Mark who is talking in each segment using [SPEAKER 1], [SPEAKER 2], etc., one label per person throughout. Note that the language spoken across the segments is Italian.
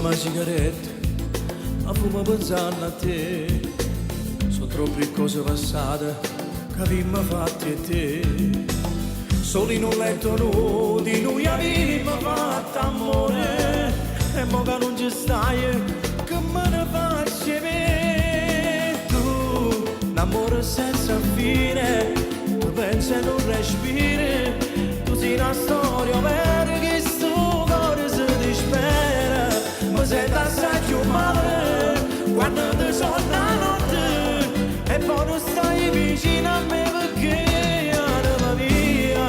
[SPEAKER 1] una sigaretta, ma fumo pensando a te. Sono troppe cose passate che abbiamo fatte e te. Soli in un letto nudi, noi abbiamo fatto amore. E mo che non ci stai, che me ne faccio vedere. Tu, un amore senza fine, tu pensi e non respiri. Tu sei una storia vera che sto cuore si dispera. Mi sento assai più male quando ti sono la notte e poi non stai vicino a me perché andiamo via.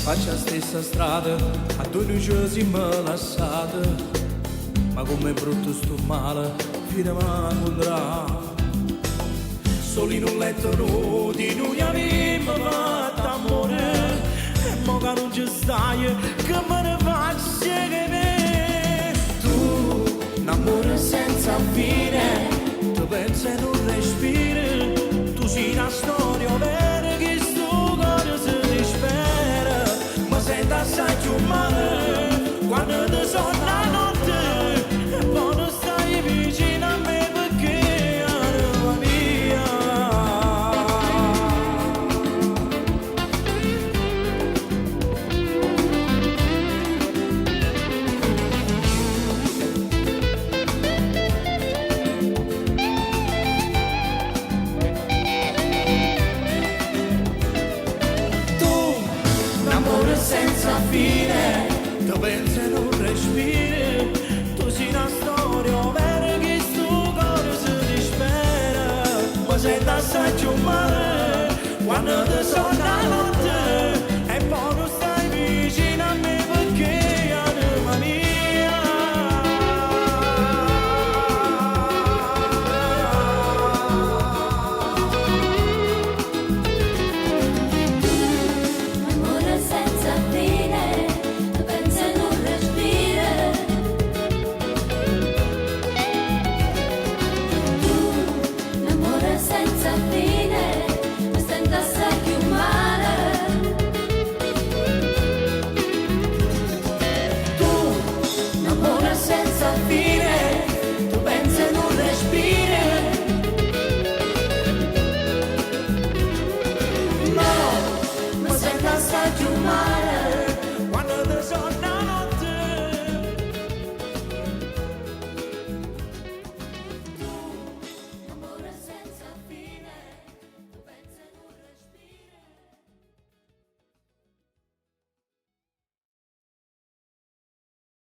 [SPEAKER 1] Faccio la stessa strada, a 12 siamo lasciati, ma come brutto sto male, fino a incontrare. Solo in un letto nudi, noi abbiamo fatto amore. E mo che non ci stai, che me ne faccio vedere.